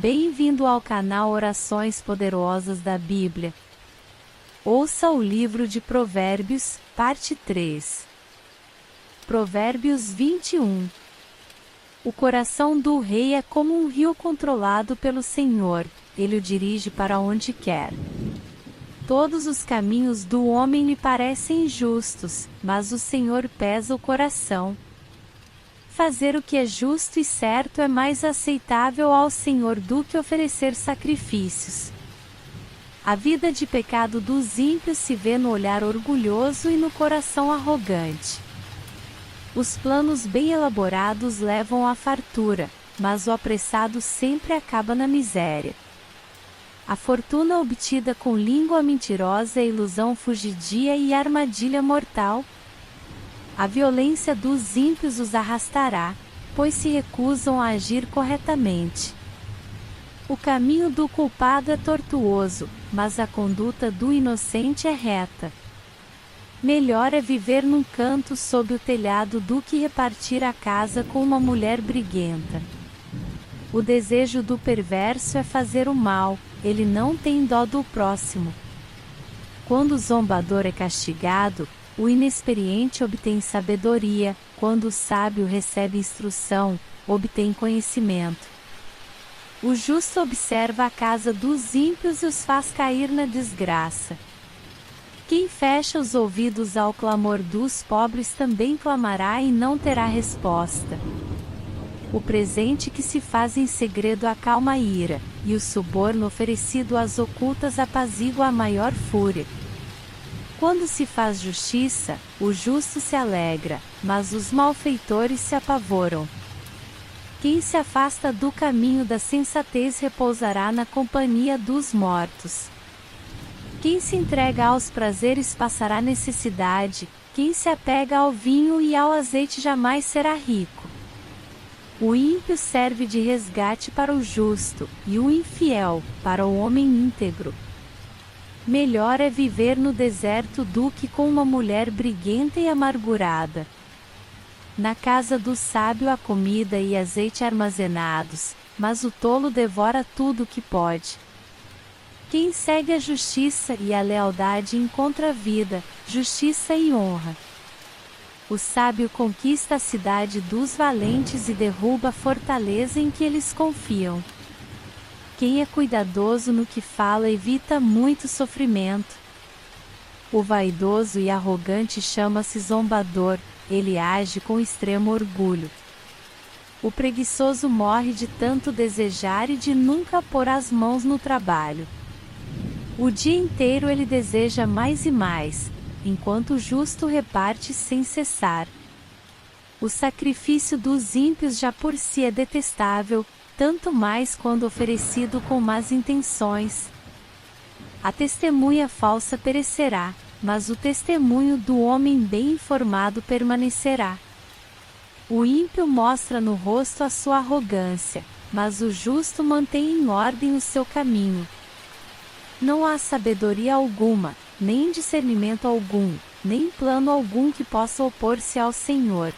Bem-vindo ao canal Orações Poderosas da Bíblia. Ouça o livro de Provérbios, parte 3. Provérbios 21. O coração do rei é como um rio controlado pelo Senhor, ele o dirige para onde quer. Todos os caminhos do homem lhe parecem justos, mas o Senhor pesa o coração. Fazer o que é justo e certo é mais aceitável ao Senhor do que oferecer sacrifícios. A vida de pecado dos ímpios se vê no olhar orgulhoso e no coração arrogante. Os planos bem elaborados levam à fartura, mas o apressado sempre acaba na miséria. A fortuna obtida com língua mentirosa é ilusão fugidia e armadilha mortal. A violência dos ímpios os arrastará, pois se recusam a agir corretamente. O caminho do culpado é tortuoso, mas a conduta do inocente é reta. Melhor é viver num canto sob o telhado do que repartir a casa com uma mulher briguenta. O desejo do perverso é fazer o mal, ele não tem dó do próximo. Quando o zombador é castigado, o inexperiente obtém sabedoria, quando o sábio recebe instrução, obtém conhecimento. O justo observa a casa dos ímpios e os faz cair na desgraça. Quem fecha os ouvidos ao clamor dos pobres também clamará e não terá resposta. O presente que se faz em segredo acalma a ira, e o suborno oferecido às ocultas apazigua a maior fúria. Quando se faz justiça, o justo se alegra, mas os malfeitores se apavoram. Quem se afasta do caminho da sensatez repousará na companhia dos mortos. Quem se entrega aos prazeres passará necessidade, quem se apega ao vinho e ao azeite jamais será rico. O ímpio serve de resgate para o justo, e o infiel, para o homem íntegro. Melhor é viver no deserto do que com uma mulher briguenta e amargurada. Na casa do sábio há comida e azeite armazenados, mas o tolo devora tudo o que pode. Quem segue a justiça e a lealdade encontra vida, justiça e honra. O sábio conquista a cidade dos valentes e derruba a fortaleza em que eles confiam. Quem é cuidadoso no que fala evita muito sofrimento. O vaidoso e arrogante chama-se zombador, ele age com extremo orgulho. O preguiçoso morre de tanto desejar e de nunca pôr as mãos no trabalho. O dia inteiro ele deseja mais e mais, enquanto o justo reparte sem cessar. O sacrifício dos ímpios já por si é detestável, tanto mais quando oferecido com más intenções. A testemunha falsa perecerá, mas o testemunho do homem bem informado permanecerá. O ímpio mostra no rosto a sua arrogância, mas o justo mantém em ordem o seu caminho. Não há sabedoria alguma, nem discernimento algum, nem plano algum que possa opor-se ao Senhor.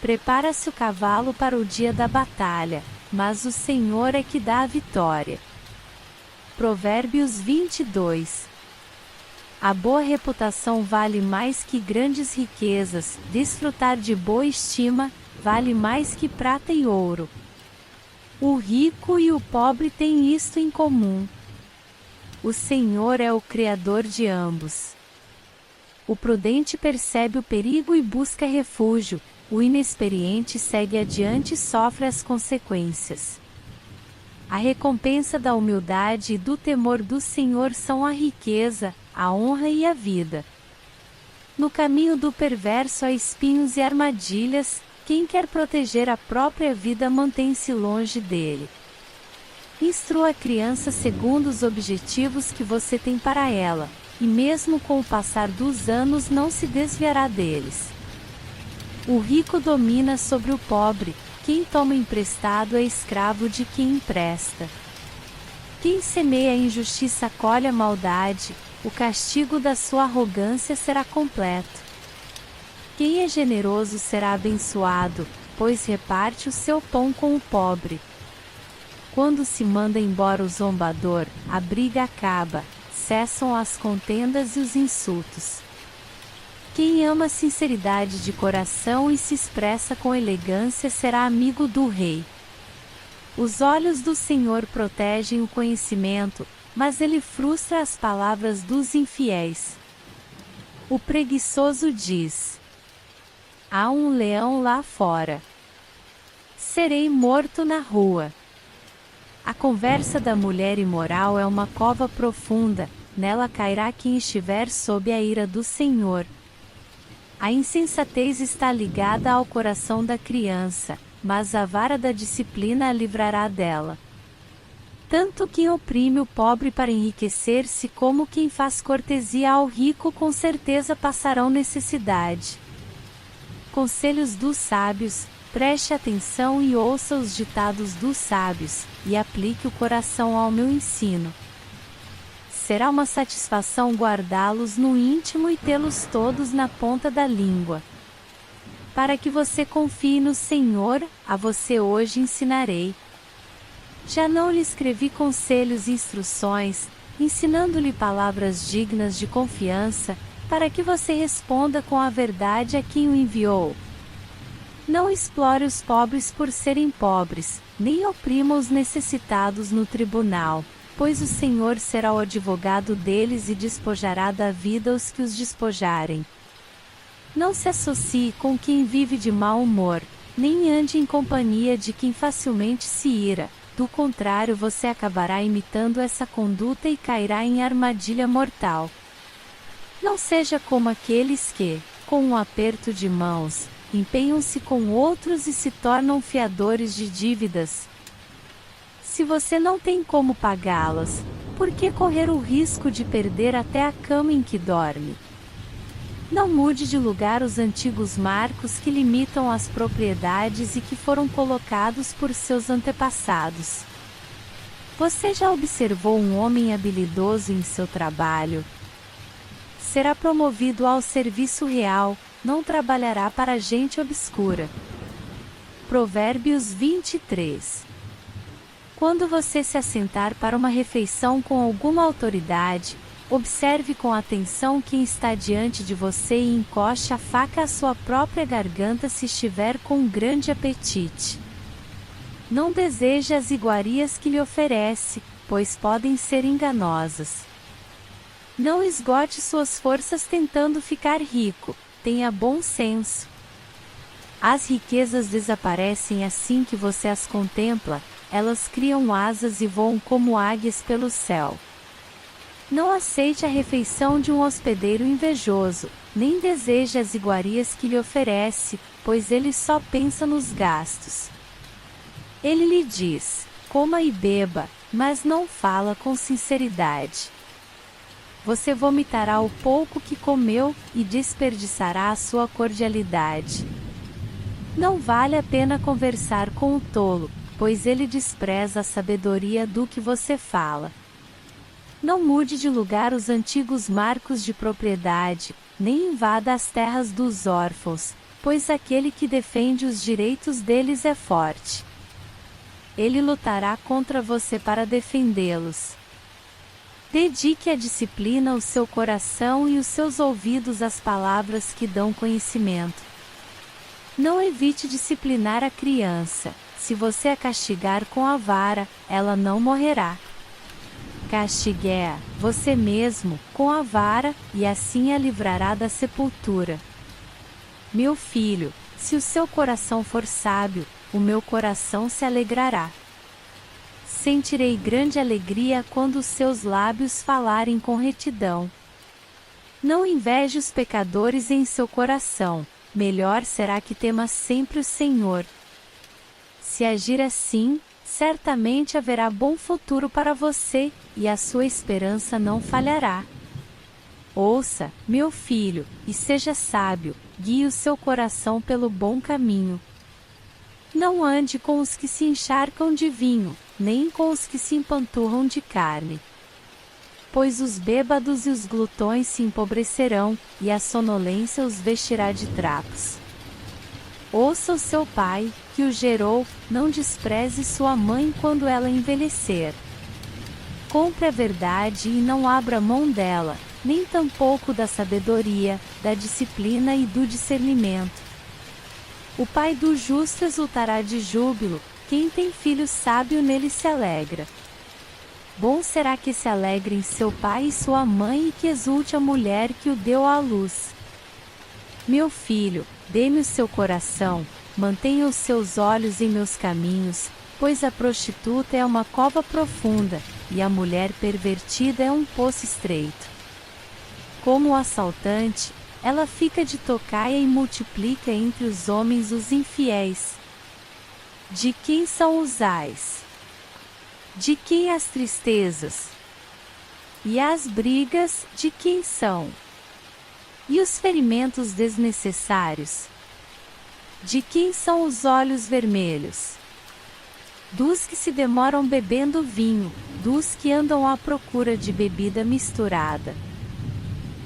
Prepara-se o cavalo para o dia da batalha, mas o Senhor é que dá a vitória. Provérbios 22. A boa reputação vale mais que grandes riquezas, desfrutar de boa estima, vale mais que prata e ouro. O rico e o pobre têm isto em comum. O Senhor é o Criador de ambos. O prudente percebe o perigo e busca refúgio, o inexperiente segue adiante e sofre as consequências. A recompensa da humildade e do temor do Senhor são a riqueza, a honra e a vida. No caminho do perverso há espinhos e armadilhas, quem quer proteger a própria vida mantém-se longe dele. Instrua a criança segundo os objetivos que você tem para ela, e mesmo com o passar dos anos não se desviará deles. O rico domina sobre o pobre, quem toma emprestado é escravo de quem empresta. Quem semeia a injustiça colhe a maldade, o castigo da sua arrogância será completo. Quem é generoso será abençoado, pois reparte o seu pão com o pobre. Quando se manda embora o zombador, a briga acaba, cessam as contendas e os insultos. Quem ama sinceridade de coração e se expressa com elegância será amigo do rei. Os olhos do Senhor protegem o conhecimento, mas ele frustra as palavras dos infiéis. O preguiçoso diz: há um leão lá fora. Serei morto na rua. A conversa da mulher imoral é uma cova profunda, nela cairá quem estiver sob a ira do Senhor. A insensatez está ligada ao coração da criança, mas a vara da disciplina a livrará dela. Tanto quem oprime o pobre para enriquecer-se como quem faz cortesia ao rico com certeza passarão necessidade. Conselhos dos sábios: preste atenção e ouça os ditados dos sábios, e aplique o coração ao meu ensino. Será uma satisfação guardá-los no íntimo e tê-los todos na ponta da língua. Para que você confie no Senhor, a você hoje ensinarei. Já não lhe escrevi conselhos e instruções, ensinando-lhe palavras dignas de confiança, para que você responda com a verdade a quem o enviou. Não explore os pobres por serem pobres, nem oprima os necessitados no tribunal, pois o Senhor será o advogado deles e despojará da vida os que os despojarem. Não se associe com quem vive de mau humor, nem ande em companhia de quem facilmente se ira, do contrário você acabará imitando essa conduta e cairá em armadilha mortal. Não seja como aqueles que, com um aperto de mãos, empenham-se com outros e se tornam fiadores de dívidas. Se você não tem como pagá-las, por que correr o risco de perder até a cama em que dorme? Não mude de lugar os antigos marcos que limitam as propriedades e que foram colocados por seus antepassados. Você já observou um homem habilidoso em seu trabalho? Será promovido ao serviço real, não trabalhará para gente obscura. Provérbios 23. Quando você se assentar para uma refeição com alguma autoridade, observe com atenção quem está diante de você e encoste a faca à sua própria garganta se estiver com grande apetite. Não deseje as iguarias que lhe oferece, pois podem ser enganosas. Não esgote suas forças tentando ficar rico, tenha bom senso. As riquezas desaparecem assim que você as contempla, elas criam asas e voam como águias pelo céu. Não aceite a refeição de um hospedeiro invejoso, nem deseje as iguarias que lhe oferece, pois ele só pensa nos gastos. Ele lhe diz: coma e beba, mas não fala com sinceridade. Você vomitará o pouco que comeu e desperdiçará a sua cordialidade. Não vale a pena conversar com o tolo, pois ele despreza a sabedoria do que você fala. Não mude de lugar os antigos marcos de propriedade, nem invada as terras dos órfãos, pois aquele que defende os direitos deles é forte. Ele lutará contra você para defendê-los. Dedique à disciplina o seu coração e os seus ouvidos às palavras que dão conhecimento. Não evite disciplinar a criança. Se você a castigar com a vara, ela não morrerá. Castigue-a, você mesmo, com a vara, e assim a livrará da sepultura. Meu filho, se o seu coração for sábio, o meu coração se alegrará. Sentirei grande alegria quando os seus lábios falarem com retidão. Não inveje os pecadores em seu coração, melhor será que temas sempre o Senhor. Se agir assim, certamente haverá bom futuro para você, e a sua esperança não falhará. Ouça, meu filho, e seja sábio, guie o seu coração pelo bom caminho. Não ande com os que se encharcam de vinho, nem com os que se empanturram de carne. Pois os bêbados e os glutões se empobrecerão, e a sonolência os vestirá de trapos. Ouça o seu pai, que o gerou, não despreze sua mãe quando ela envelhecer. Compre a verdade e não abra mão dela, nem tampouco da sabedoria, da disciplina e do discernimento. O pai do justo exultará de júbilo, quem tem filho sábio nele se alegra. Bom será que se alegrem seu pai e sua mãe e que exulte a mulher que o deu à luz. Meu filho, dê-me o seu coração, mantenha os seus olhos em meus caminhos, pois a prostituta é uma cova profunda, e a mulher pervertida é um poço estreito. Como o assaltante, ela fica de tocaia e multiplica entre os homens os infiéis. De quem são os ais? De quem as tristezas? E as brigas, de quem são? E os ferimentos desnecessários? De quem são os olhos vermelhos? Dos que se demoram bebendo vinho, dos que andam à procura de bebida misturada.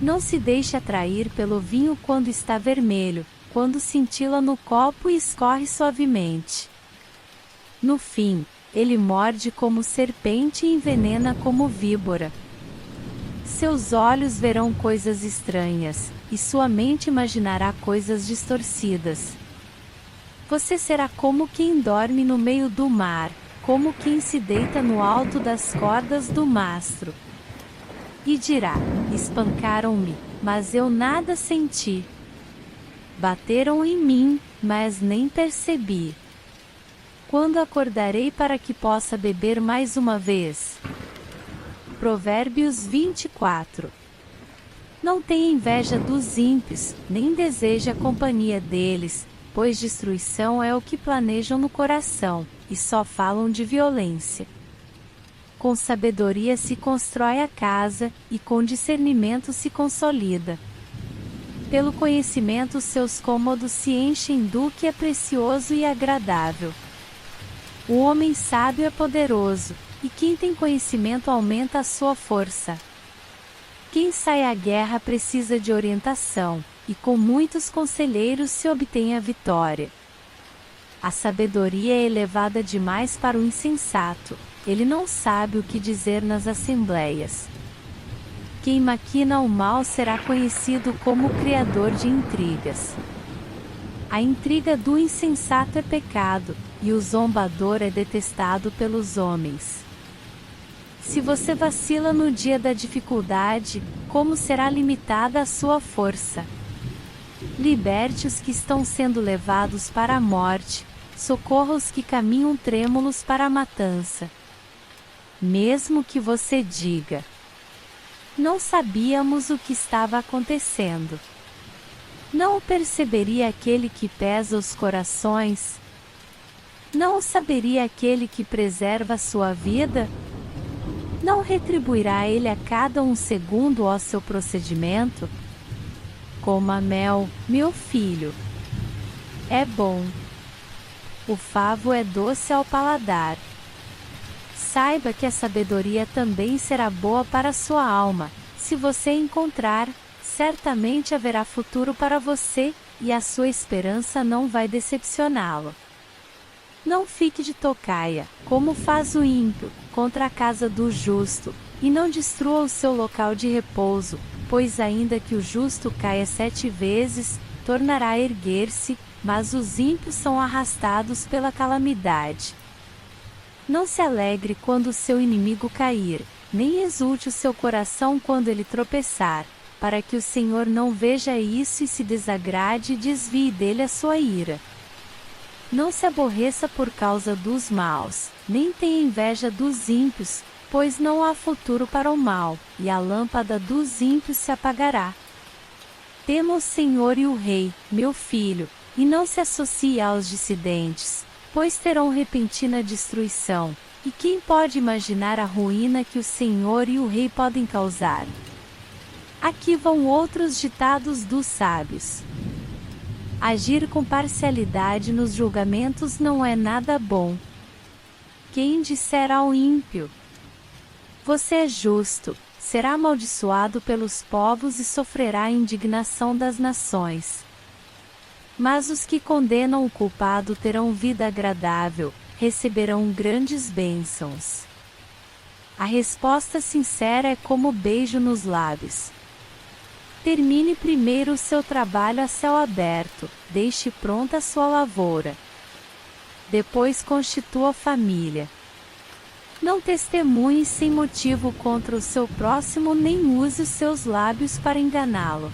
Não se deixe atrair pelo vinho quando está vermelho, quando cintila no copo e escorre suavemente. No fim, ele morde como serpente e envenena como víbora. Seus olhos verão coisas estranhas, e sua mente imaginará coisas distorcidas. Você será como quem dorme no meio do mar, como quem se deita no alto das cordas do mastro. E dirá: espancaram-me, mas eu nada senti. Bateram em mim, mas nem percebi. Quando acordarei para que possa beber mais uma vez? Provérbios 24. Não tenha inveja dos ímpios, nem deseje a companhia deles, pois destruição é o que planejam no coração, e só falam de violência. Com sabedoria se constrói a casa, e com discernimento se consolida. Pelo conhecimento seus cômodos se enchem do que é precioso e agradável. O homem sábio é poderoso, e quem tem conhecimento aumenta a sua força. Quem sai à guerra precisa de orientação, e com muitos conselheiros se obtém a vitória. A sabedoria é elevada demais para o insensato, ele não sabe o que dizer nas assembleias. Quem maquina o mal será conhecido como criador de intrigas. A intriga do insensato é pecado, e o zombador é detestado pelos homens. Se você vacila no dia da dificuldade, como será limitada a sua força? Liberte os que estão sendo levados para a morte, socorra os que caminham trêmulos para a matança. Mesmo que você diga: não sabíamos o que estava acontecendo. Não o perceberia aquele que pesa os corações? Não o saberia aquele que preserva a sua vida? Não retribuirá ele a cada um segundo ao seu procedimento? Coma mel, meu filho. É bom. O favo é doce ao paladar. Saiba que a sabedoria também será boa para a sua alma. Se você encontrar, certamente haverá futuro para você, e a sua esperança não vai decepcioná-lo. Não fique de tocaia, como faz o ímpio, contra a casa do justo, e não destrua o seu local de repouso, pois ainda que o justo caia 7 vezes, tornará a erguer-se, mas os ímpios são arrastados pela calamidade. Não se alegre quando o seu inimigo cair, nem exulte o seu coração quando ele tropeçar, para que o Senhor não veja isso e se desagrade e desvie dele a sua ira. Não se aborreça por causa dos maus, nem tenha inveja dos ímpios, pois não há futuro para o mal, e a lâmpada dos ímpios se apagará. Tema o Senhor e o Rei, meu filho, e não se associe aos dissidentes, pois terão repentina destruição, e quem pode imaginar a ruína que o Senhor e o Rei podem causar? Aqui vão outros ditados dos sábios. Agir com parcialidade nos julgamentos não é nada bom. Quem disser ao ímpio: você é justo, será amaldiçoado pelos povos e sofrerá a indignação das nações. Mas os que condenam o culpado terão vida agradável, receberão grandes bênçãos. A resposta sincera é como beijo nos lábios. Termine primeiro o seu trabalho a céu aberto, deixe pronta a sua lavoura. Depois constitua família. Não testemunhe sem motivo contra o seu próximo nem use os seus lábios para enganá-lo.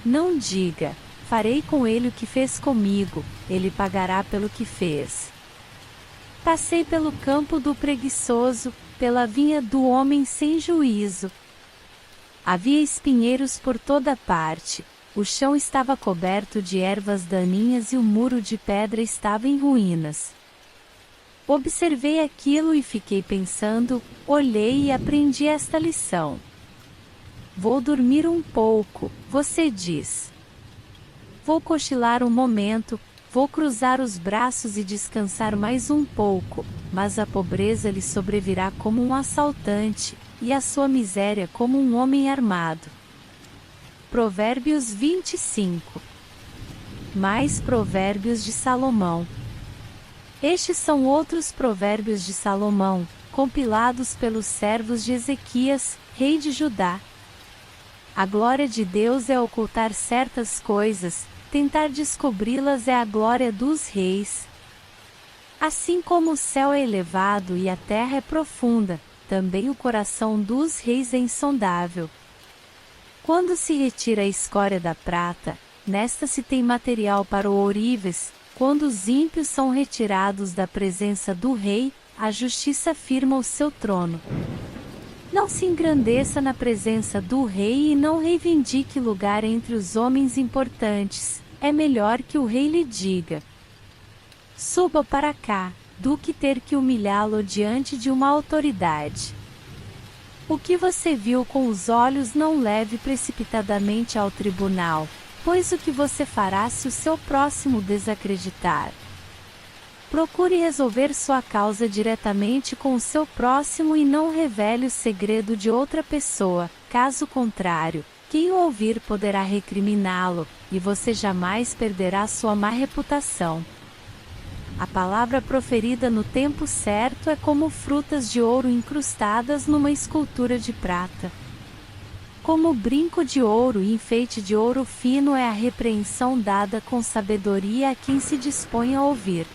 Não diga: farei com ele o que fez comigo, ele pagará pelo que fez. Passei pelo campo do preguiçoso, pela vinha do homem sem juízo. Havia espinheiros por toda parte, o chão estava coberto de ervas daninhas e o muro de pedra estava em ruínas. Observei aquilo e fiquei pensando, olhei e aprendi esta lição. Vou dormir um pouco, você diz. Vou cochilar um momento, vou cruzar os braços e descansar mais um pouco, mas a pobreza lhe sobrevirá como um assaltante, e a sua miséria como um homem armado. Provérbios 25. Mais provérbios de Salomão. Estes são outros provérbios de Salomão, compilados pelos servos de Ezequias, rei de Judá. A glória de Deus é ocultar certas coisas, tentar descobri-las é a glória dos reis. Assim como o céu é elevado e a terra é profunda, também o coração dos reis é insondável. Quando se retira a escória da prata, nesta se tem material para o ourives. Quando os ímpios são retirados da presença do rei, a justiça firma o seu trono. Não se engrandeça na presença do rei e não reivindique lugar entre os homens importantes. É melhor que o rei lhe diga: suba para cá, do que ter que humilhá-lo diante de uma autoridade. O que você viu com os olhos não leve precipitadamente ao tribunal, pois o que você fará se o seu próximo desacreditar? Procure resolver sua causa diretamente com o seu próximo e não revele o segredo de outra pessoa, caso contrário, quem o ouvir poderá recriminá-lo, e você jamais perderá sua má reputação. A palavra proferida no tempo certo é como frutas de ouro incrustadas numa escultura de prata. Como brinco de ouro e enfeite de ouro fino é a repreensão dada com sabedoria a quem se dispõe a ouvir.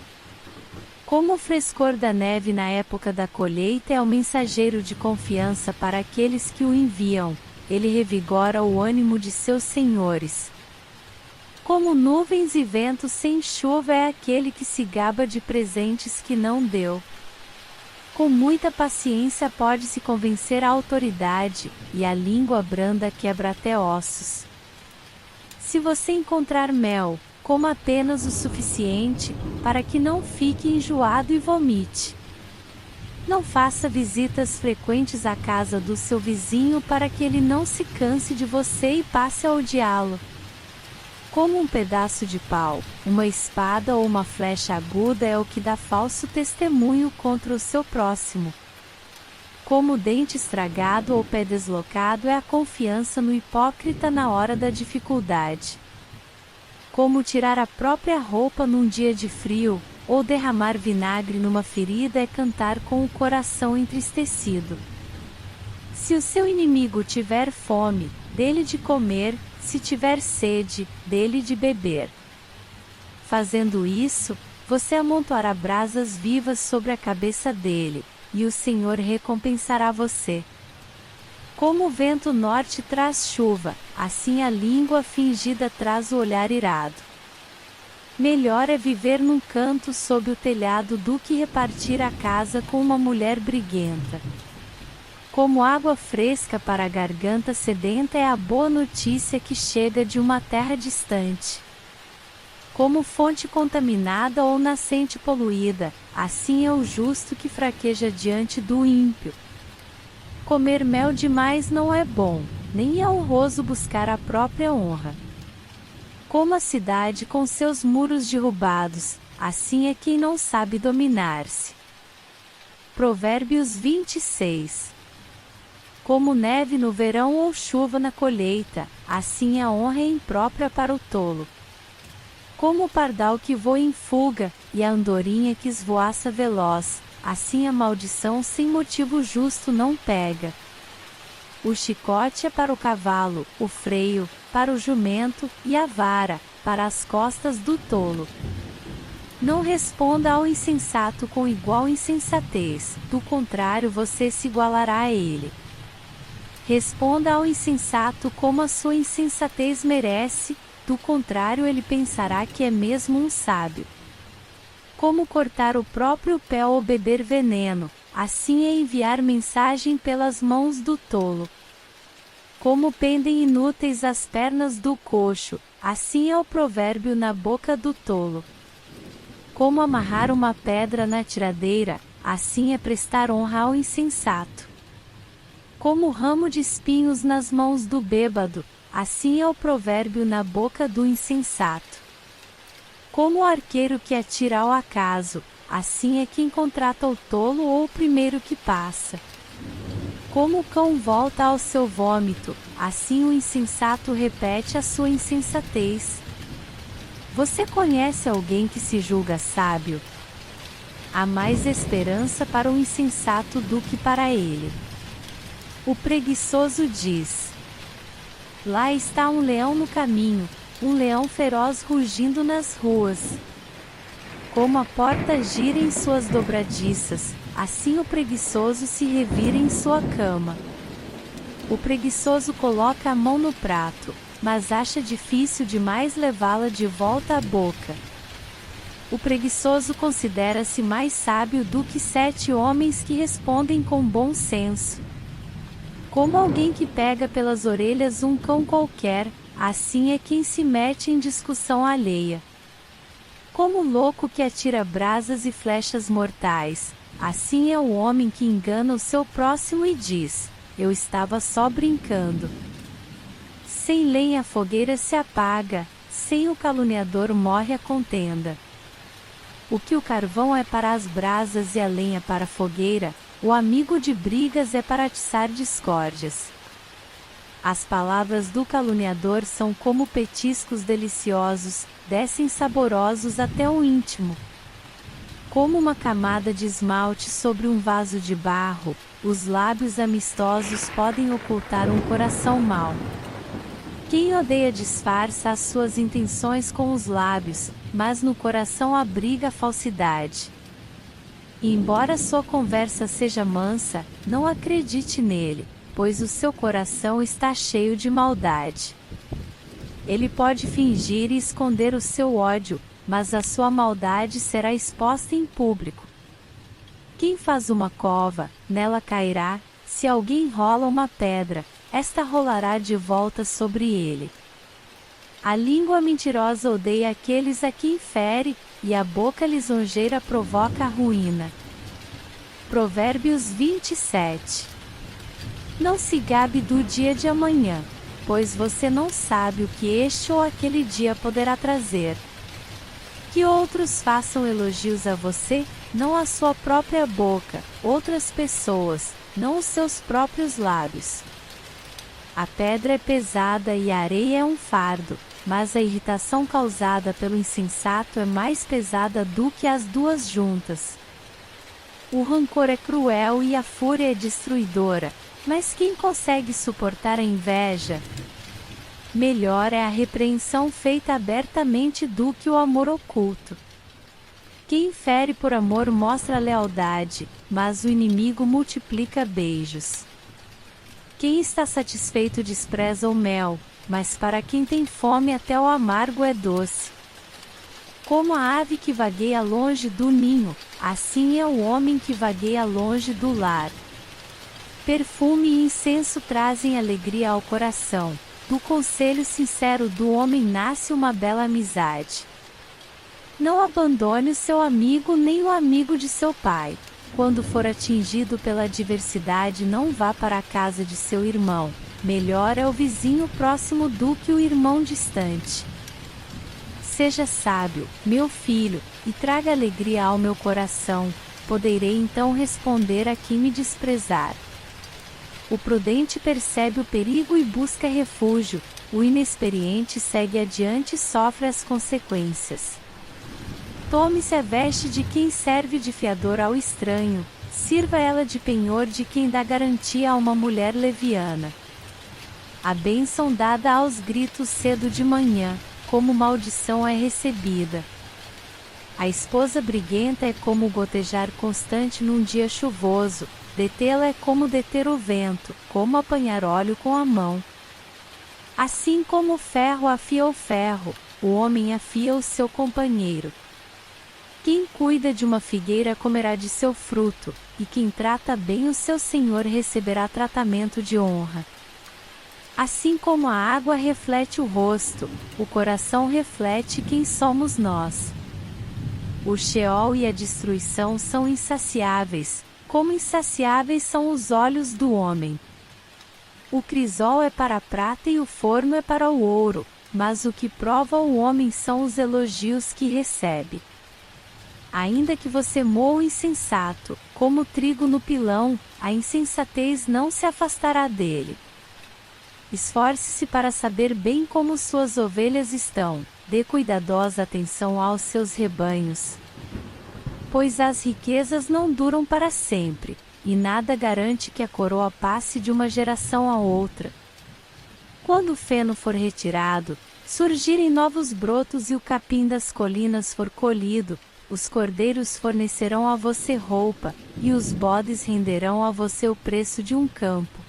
Como o frescor da neve na época da colheita é o mensageiro de confiança para aqueles que o enviam, ele revigora o ânimo de seus senhores. Como nuvens e ventos sem chuva é aquele que se gaba de presentes que não deu. Com muita paciência pode-se convencer a autoridade, e a língua branda quebra até ossos. Se você encontrar mel, coma apenas o suficiente, para que não fique enjoado e vomite. Não faça visitas frequentes à casa do seu vizinho para que ele não se canse de você e passe a odiá-lo. Como um pedaço de pau, uma espada ou uma flecha aguda é o que dá falso testemunho contra o seu próximo. Como o dente estragado ou pé deslocado é a confiança no hipócrita na hora da dificuldade. Como tirar a própria roupa num dia de frio, ou derramar vinagre numa ferida é cantar com o coração entristecido. Se o seu inimigo tiver fome, dê-lhe de comer, se tiver sede, dê-lhe de beber. Fazendo isso, você amontoará brasas vivas sobre a cabeça dele, e o Senhor recompensará você. Como o vento norte traz chuva, assim a língua fingida traz o olhar irado. Melhor é viver num canto sob o telhado do que repartir a casa com uma mulher briguenta. Como água fresca para a garganta sedenta é a boa notícia que chega de uma terra distante. Como fonte contaminada ou nascente poluída, assim é o justo que fraqueja diante do ímpio. Comer mel demais não é bom, nem é honroso buscar a própria honra. Como a cidade com seus muros derrubados, assim é quem não sabe dominar-se. Provérbios 26. Como neve no verão ou chuva na colheita, assim a honra é imprópria para o tolo. Como o pardal que voa em fuga, e a andorinha que esvoaça veloz, assim a maldição sem motivo justo não pega. O chicote é para o cavalo, o freio, para o jumento, e a vara, para as costas do tolo. Não responda ao insensato com igual insensatez, do contrário você se igualará a ele. Responda ao insensato como a sua insensatez merece, do contrário ele pensará que é mesmo um sábio. Como cortar o próprio pé ou beber veneno, assim é enviar mensagem pelas mãos do tolo. Como pendem inúteis as pernas do coxo, assim é o provérbio na boca do tolo. Como amarrar uma pedra na tiradeira, assim é prestar honra ao insensato. Como ramo de espinhos nas mãos do bêbado, assim é o provérbio na boca do insensato. Como o arqueiro que atira ao acaso, assim é quem contrata o tolo ou o primeiro que passa. Como o cão volta ao seu vômito, assim o insensato repete a sua insensatez. Você conhece alguém que se julga sábio? Há mais esperança para o insensato do que para ele. O preguiçoso diz: lá está um leão no caminho, um leão feroz rugindo nas ruas. Como a porta gira em suas dobradiças, assim o preguiçoso se revira em sua cama. O preguiçoso coloca a mão no prato, mas acha difícil demais levá-la de volta à boca. O preguiçoso considera-se mais sábio do que 7 homens que respondem com bom senso. Como alguém que pega pelas orelhas um cão qualquer, assim é quem se mete em discussão alheia. Como o louco que atira brasas e flechas mortais, assim é o homem que engana o seu próximo e diz: eu estava só brincando. Sem lenha a fogueira se apaga, sem o caluniador morre a contenda. O que o carvão é para as brasas e a lenha para a fogueira, o amigo de brigas é para atiçar discórdias. As palavras do caluniador são como petiscos deliciosos, descem saborosos até o íntimo. Como uma camada de esmalte sobre um vaso de barro, os lábios amistosos podem ocultar um coração mau. Quem odeia disfarça as suas intenções com os lábios, mas no coração abriga a falsidade. E embora sua conversa seja mansa, não acredite nele, pois o seu coração está cheio de maldade. Ele pode fingir e esconder o seu ódio, mas a sua maldade será exposta em público. Quem faz uma cova, nela cairá, se alguém rola uma pedra, esta rolará de volta sobre ele. A língua mentirosa odeia aqueles a quem fere, e a boca lisonjeira provoca a ruína. Provérbios 27. Não se gabe do dia de amanhã, pois você não sabe o que este ou aquele dia poderá trazer. Que outros façam elogios a você, não a sua própria boca, outras pessoas, não os seus próprios lábios. A pedra é pesada e a areia é um fardo, mas a irritação causada pelo insensato é mais pesada do que as duas juntas. O rancor é cruel e a fúria é destruidora, mas quem consegue suportar a inveja? Melhor é a repreensão feita abertamente do que o amor oculto. Quem fere por amor mostra lealdade, mas o inimigo multiplica beijos. Quem está satisfeito despreza o mel, mas para quem tem fome até o amargo é doce. Como a ave que vagueia longe do ninho, assim é o homem que vagueia longe do lar. Perfume e incenso trazem alegria ao coração, do conselho sincero do homem nasce uma bela amizade. Não abandone o seu amigo nem o amigo de seu pai. Quando for atingido pela adversidade, não vá para a casa de seu irmão. Melhor é o vizinho próximo do que o irmão distante. Seja sábio, meu filho, e traga alegria ao meu coração, poderei então responder a quem me desprezar. O prudente percebe o perigo e busca refúgio, o inexperiente segue adiante e sofre as consequências. Tome-se a veste de quem serve de fiador ao estranho, sirva ela de penhor de quem dá garantia a uma mulher leviana. A bênção dada aos gritos cedo de manhã, como maldição é recebida. A esposa briguenta é como o gotejar constante num dia chuvoso, detê-la é como deter o vento, como apanhar óleo com a mão. Assim como o ferro afia o ferro, o homem afia o seu companheiro. Quem cuida de uma figueira comerá de seu fruto, e quem trata bem o seu senhor receberá tratamento de honra. Assim como a água reflete o rosto, o coração reflete quem somos nós. O Sheol e a destruição são insaciáveis, como insaciáveis são os olhos do homem. O crisol é para a prata e o forno é para o ouro, mas o que prova o homem são os elogios que recebe. Ainda que você moa o insensato, como o trigo no pilão, a insensatez não se afastará dele. Esforce-se para saber bem como suas ovelhas estão, dê cuidadosa atenção aos seus rebanhos. Pois as riquezas não duram para sempre, e nada garante que a coroa passe de uma geração a outra. Quando o feno for retirado, surgirem novos brotos e o capim das colinas for colhido, os cordeiros fornecerão a você roupa, e os bodes renderão a você o preço de um campo.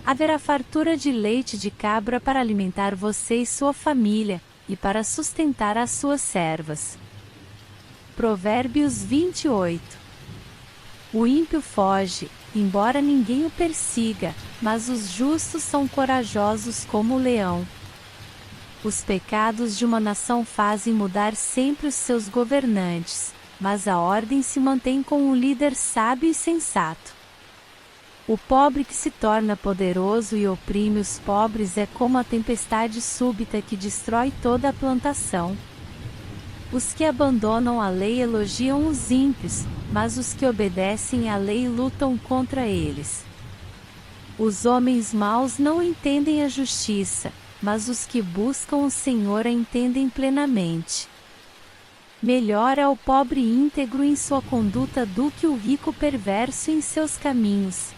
Haverá fartura de leite de cabra para alimentar você e sua família, e para sustentar as suas servas. Provérbios 28. O ímpio foge, embora ninguém o persiga, mas os justos são corajosos como o leão. Os pecados de uma nação fazem mudar sempre os seus governantes, mas a ordem se mantém com um líder sábio e sensato. O pobre que se torna poderoso e oprime os pobres é como a tempestade súbita que destrói toda a plantação. Os que abandonam a lei elogiam os ímpios, mas os que obedecem à lei lutam contra eles. Os homens maus não entendem a justiça, mas os que buscam o Senhor a entendem plenamente. Melhor é o pobre íntegro em sua conduta do que o rico perverso em seus caminhos.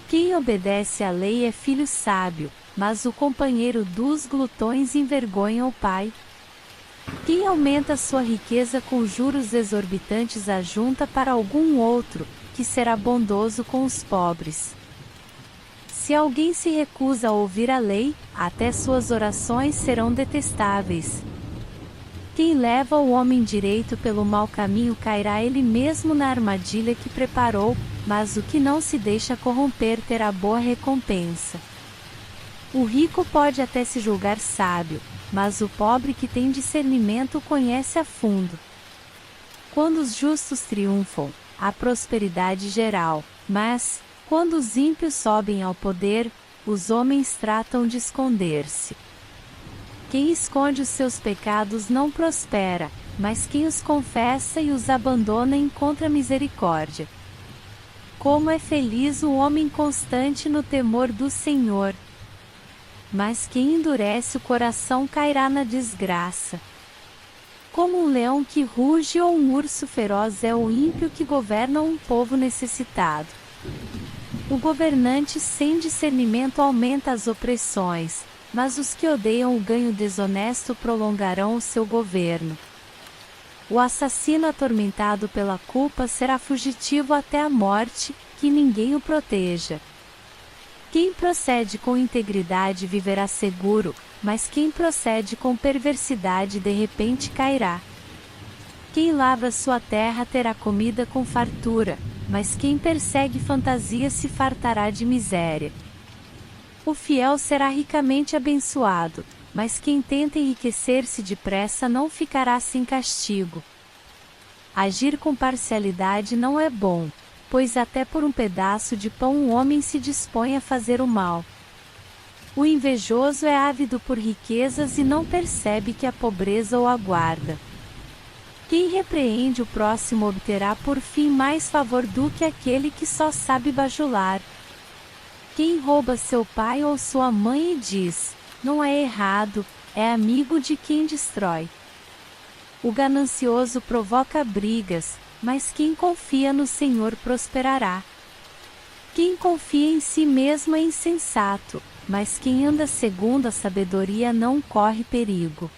Quem obedece à lei é filho sábio, mas o companheiro dos glutões envergonha o pai. Quem aumenta sua riqueza com juros exorbitantes ajunta para algum outro, que será bondoso com os pobres. Se alguém se recusa a ouvir a lei, até suas orações serão detestáveis. Quem leva o homem direito pelo mau caminho cairá ele mesmo na armadilha que preparou, mas o que não se deixa corromper terá boa recompensa. O rico pode até se julgar sábio, mas o pobre que tem discernimento conhece a fundo. Quando os justos triunfam, há prosperidade geral, mas, quando os ímpios sobem ao poder, os homens tratam de esconder-se. Quem esconde os seus pecados não prospera, mas quem os confessa e os abandona encontra misericórdia. Como é feliz o homem constante no temor do Senhor! Mas quem endurece o coração cairá na desgraça. Como um leão que ruge ou um urso feroz é o ímpio que governa um povo necessitado. O governante sem discernimento aumenta as opressões, mas os que odeiam o ganho desonesto prolongarão o seu governo. O assassino atormentado pela culpa será fugitivo até a morte, que ninguém o proteja. Quem procede com integridade viverá seguro, mas quem procede com perversidade de repente cairá. Quem lavra sua terra terá comida com fartura, mas quem persegue fantasia se fartará de miséria. O fiel será ricamente abençoado, mas quem tenta enriquecer-se depressa não ficará sem castigo. Agir com parcialidade não é bom, pois até por um pedaço de pão um homem se dispõe a fazer o mal. O invejoso é ávido por riquezas e não percebe que a pobreza o aguarda. Quem repreende o próximo obterá por fim mais favor do que aquele que só sabe bajular. Quem rouba seu pai ou sua mãe e diz, não é errado, é amigo de quem destrói. O ganancioso provoca brigas, mas quem confia no Senhor prosperará. Quem confia em si mesmo é insensato, mas quem anda segundo a sabedoria não corre perigo.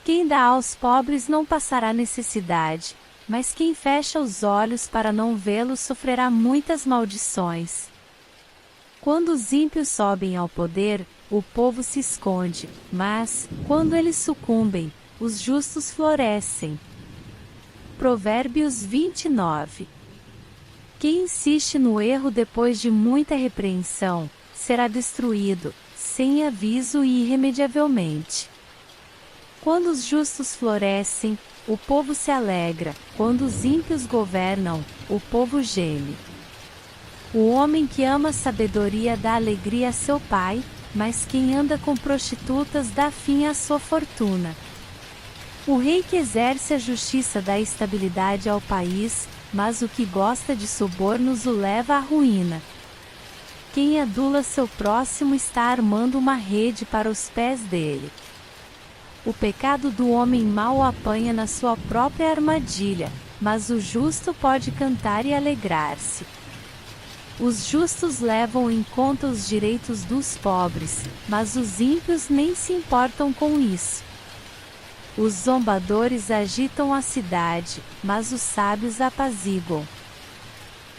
Quem dá aos pobres não passará necessidade, mas quem fecha os olhos para não vê-los sofrerá muitas maldições. Quando os ímpios sobem ao poder, o povo se esconde, mas, quando eles sucumbem, os justos florescem. Provérbios 29. Quem insiste no erro depois de muita repreensão, será destruído, sem aviso e irremediavelmente. Quando os justos florescem, o povo se alegra, quando os ímpios governam, o povo geme. O homem que ama a sabedoria dá alegria a seu pai, mas quem anda com prostitutas dá fim à sua fortuna. O rei que exerce a justiça dá estabilidade ao país, mas o que gosta de subornos o leva à ruína. Quem adula seu próximo está armando uma rede para os pés dele. O pecado do homem mau o apanha na sua própria armadilha, mas o justo pode cantar e alegrar-se. Os justos levam em conta os direitos dos pobres, mas os ímpios nem se importam com isso. Os zombadores agitam a cidade, mas os sábios apaziguam.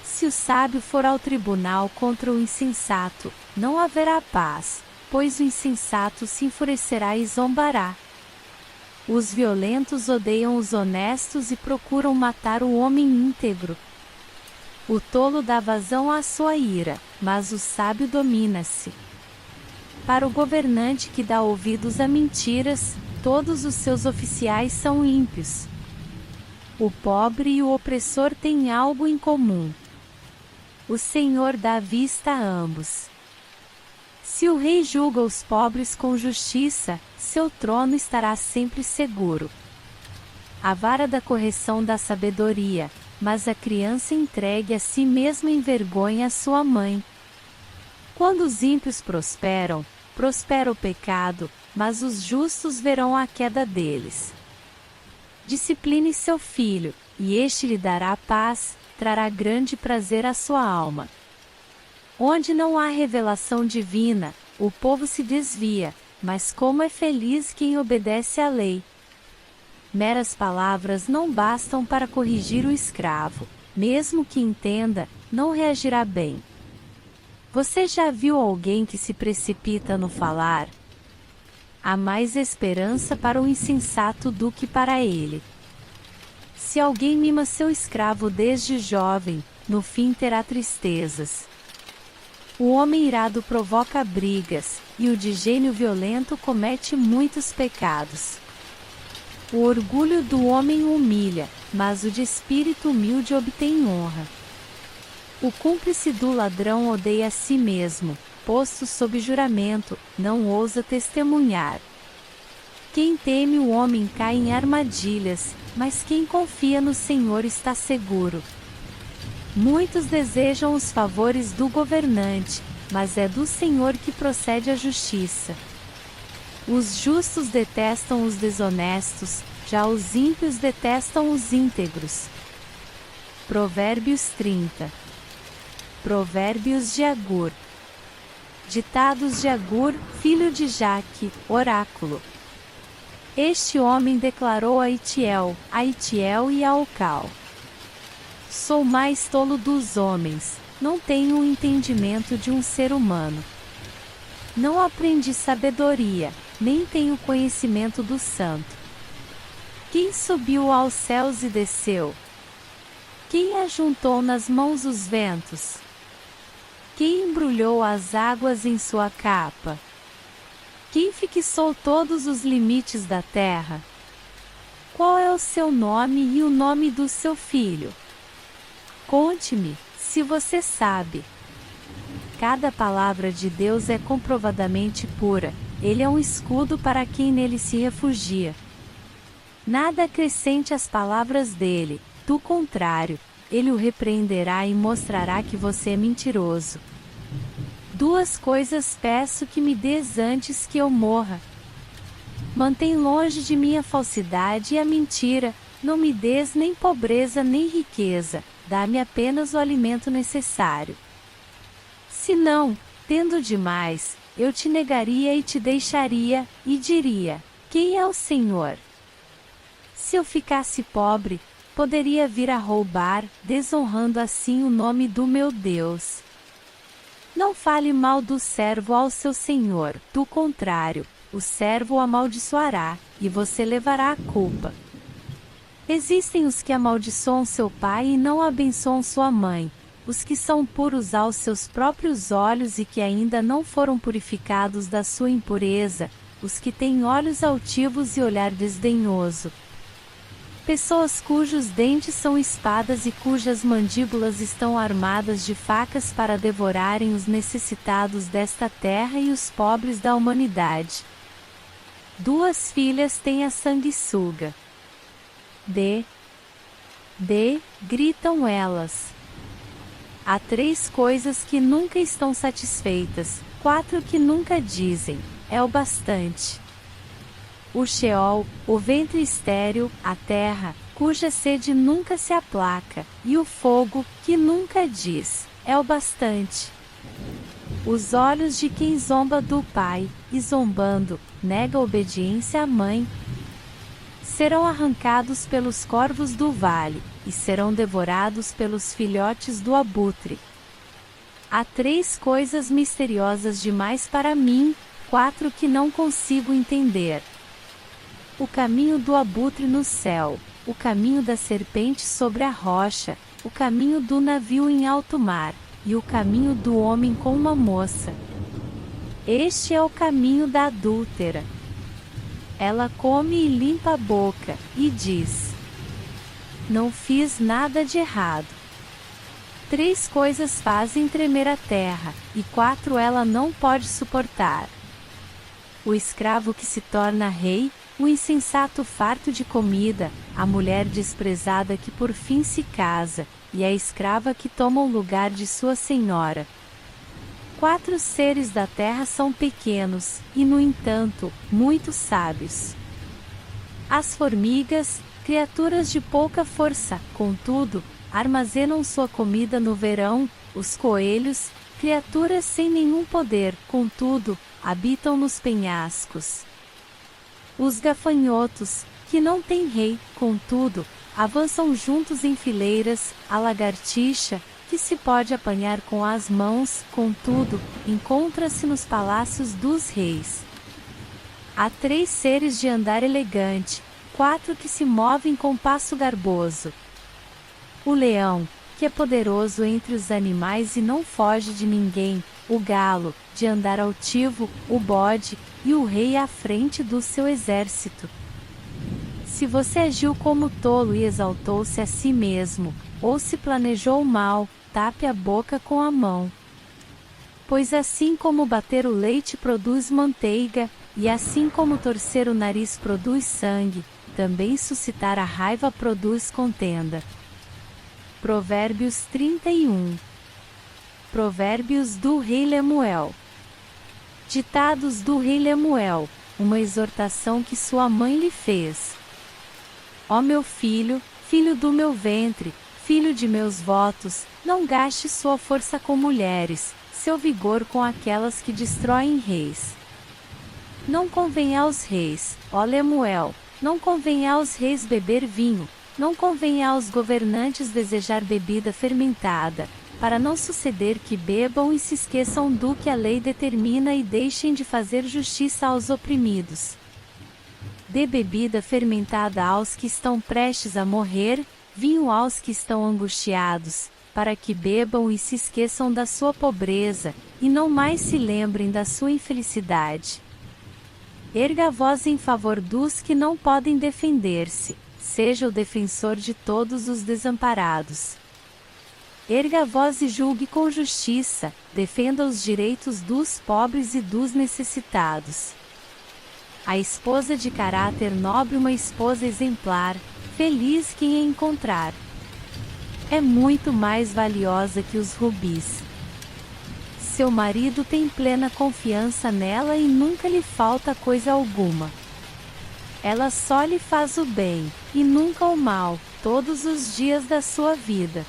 Se o sábio for ao tribunal contra o insensato, não haverá paz, pois o insensato se enfurecerá e zombará. Os violentos odeiam os honestos e procuram matar o homem íntegro. O tolo dá vazão à sua ira, mas o sábio domina-se. Para o governante que dá ouvidos a mentiras, todos os seus oficiais são ímpios. O pobre e o opressor têm algo em comum. O Senhor dá vista a ambos. Se o rei julga os pobres com justiça, seu trono estará sempre seguro. A vara da correção dá sabedoria, mas a criança entregue a si mesma envergonha a sua mãe. Quando os ímpios prosperam, prospera o pecado, mas os justos verão a queda deles. Discipline seu filho, e este lhe dará paz, trará grande prazer à sua alma. Onde não há revelação divina, o povo se desvia, mas como é feliz quem obedece à lei. Meras palavras não bastam para corrigir o escravo, mesmo que entenda, não reagirá bem. Você já viu alguém que se precipita no falar? Há mais esperança para o insensato do que para ele. Se alguém mima seu escravo desde jovem, no fim terá tristezas. O homem irado provoca brigas, e o de gênio violento comete muitos pecados. O orgulho do homem o humilha, mas o de espírito humilde obtém honra. O cúmplice do ladrão odeia a si mesmo, posto sob juramento, não ousa testemunhar. Quem teme o homem cai em armadilhas, mas quem confia no Senhor está seguro. Muitos desejam os favores do governante, mas é do Senhor que procede a justiça. Os justos detestam os desonestos, já os ímpios detestam os íntegros. Provérbios 30. Provérbios de Agur. Ditados de Agur, filho de Jaque, oráculo. Este homem declarou a Itiel e a Ucal: sou mais tolo dos homens, não tenho o entendimento de um ser humano. Não aprendi sabedoria, nem tenho conhecimento do santo. Quem subiu aos céus e desceu? Quem ajuntou nas mãos os ventos? Quem embrulhou as águas em sua capa? Quem fixou todos os limites da terra? Qual é o seu nome e o nome do seu filho? Conte-me, se você sabe. Cada palavra de Deus é comprovadamente pura, ele é um escudo para quem nele se refugia. Nada acrescente às palavras dele, do contrário, ele o repreenderá e mostrará que você é mentiroso. 2 coisas peço que me dês antes que eu morra. Mantém longe de mim a falsidade e a mentira, não me dês nem pobreza nem riqueza, dá-me apenas o alimento necessário. Se não, tendo demais, eu te negaria e te deixaria, e diria: quem é o Senhor? Se eu ficasse pobre, poderia vir a roubar, desonrando assim o nome do meu Deus. Não fale mal do servo ao seu senhor, do contrário, o servo o amaldiçoará, e você levará a culpa. Existem os que amaldiçoam seu pai e não abençoam sua mãe, os que são puros aos seus próprios olhos e que ainda não foram purificados da sua impureza, os que têm olhos altivos e olhar desdenhoso. Pessoas cujos dentes são espadas e cujas mandíbulas estão armadas de facas para devorarem os necessitados desta terra e os pobres da humanidade. 2 filhas têm a sanguessuga. Gritam elas. Há 3 coisas que nunca estão satisfeitas, 4 que nunca dizem, é o bastante. O Sheol, o ventre estéril, a terra, cuja sede nunca se aplaca, e o fogo, que nunca diz, é o bastante. Os olhos de quem zomba do pai, e zombando, nega a obediência à mãe, serão arrancados pelos corvos do vale, e serão devorados pelos filhotes do abutre. Há 3 coisas misteriosas demais para mim, 4 que não consigo entender. O caminho do abutre no céu, o caminho da serpente sobre a rocha, o caminho do navio em alto mar, e o caminho do homem com uma moça. Este é o caminho da adúltera. Ela come e limpa a boca, e diz: não fiz nada de errado. 3 coisas fazem tremer a terra, e 4 ela não pode suportar. O escravo que se torna rei, o insensato farto de comida, a mulher desprezada que por fim se casa, e a escrava que toma o lugar de sua senhora. 4 seres da terra são pequenos, e no entanto, muito sábios. As formigas, criaturas de pouca força, contudo, armazenam sua comida no verão, os coelhos, criaturas sem nenhum poder, contudo, habitam nos penhascos. Os gafanhotos, que não têm rei, contudo, avançam juntos em fileiras, a lagartixa, que se pode apanhar com as mãos, contudo, encontra-se nos palácios dos reis. Há 3 seres de andar elegante, 4 que se movem com passo garboso. O leão, que é poderoso entre os animais e não foge de ninguém, o galo, de andar altivo, o bode, e o rei à frente do seu exército. Se você agiu como tolo e exaltou-se a si mesmo, ou se planejou mal, tape a boca com a mão. Pois assim como bater o leite produz manteiga, e assim como torcer o nariz produz sangue, também suscitar a raiva produz contenda. Provérbios 31. Provérbios do rei Lemuel. Ditados do rei Lemuel, uma exortação que sua mãe lhe fez. Ó meu filho, filho do meu ventre, filho de meus votos, não gaste sua força com mulheres, seu vigor com aquelas que destroem reis. Não convém aos reis, ó Lemuel, não convém aos reis beber vinho, não convém aos governantes desejar bebida fermentada, para não suceder que bebam e se esqueçam do que a lei determina e deixem de fazer justiça aos oprimidos. Dê bebida fermentada aos que estão prestes a morrer, vinho aos que estão angustiados, para que bebam e se esqueçam da sua pobreza, e não mais se lembrem da sua infelicidade. Erga a voz em favor dos que não podem defender-se, seja o defensor de todos os desamparados. Erga a voz e julgue com justiça, defenda os direitos dos pobres e dos necessitados. A esposa de caráter nobre, uma esposa exemplar, feliz quem a encontrar. É muito mais valiosa que os rubis. Seu marido tem plena confiança nela e nunca lhe falta coisa alguma. Ela só lhe faz o bem, e nunca o mal, todos os dias da sua vida.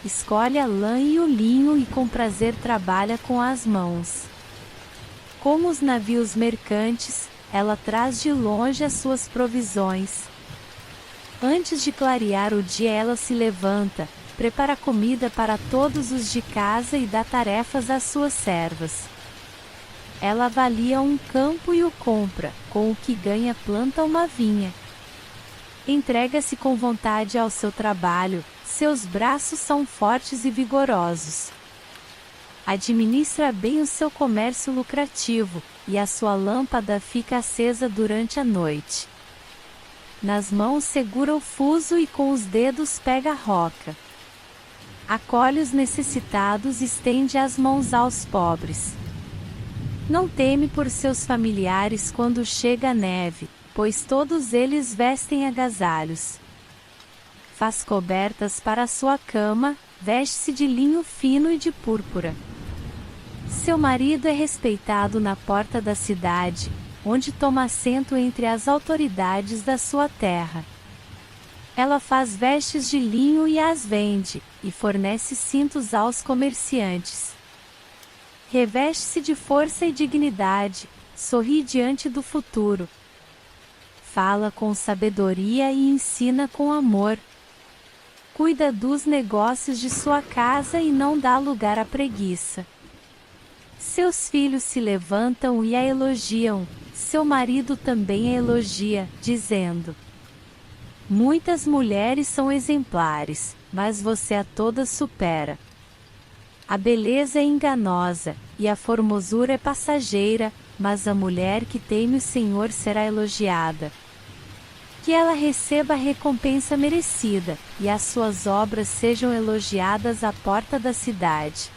Escolhe a lã e o linho e com prazer trabalha com as mãos. Como os navios mercantes, ela traz de longe as suas provisões. Antes de clarear o dia ela se levanta, prepara comida para todos os de casa e dá tarefas às suas servas. Ela avalia um campo e o compra, com o que ganha planta uma vinha. Entrega-se com vontade ao seu trabalho, seus braços são fortes e vigorosos. Administra bem o seu comércio lucrativo, e a sua lâmpada fica acesa durante a noite. Nas mãos segura o fuso e com os dedos pega a roca. Acolhe os necessitados e estende as mãos aos pobres. Não teme por seus familiares quando chega a neve, pois todos eles vestem agasalhos. Faz cobertas para a sua cama, veste-se de linho fino e de púrpura. Seu marido é respeitado na porta da cidade, onde toma assento entre as autoridades da sua terra. Ela faz vestes de linho e as vende, e fornece cintos aos comerciantes. Reveste-se de força e dignidade, sorri diante do futuro. Fala com sabedoria e ensina com amor. Cuida dos negócios de sua casa e não dá lugar à preguiça. Seus filhos se levantam e a elogiam, seu marido também a elogia, dizendo: muitas mulheres são exemplares, mas você a todas supera. A beleza é enganosa, e a formosura é passageira, mas a mulher que teme o Senhor será elogiada. Que ela receba a recompensa merecida, e as suas obras sejam elogiadas à porta da cidade.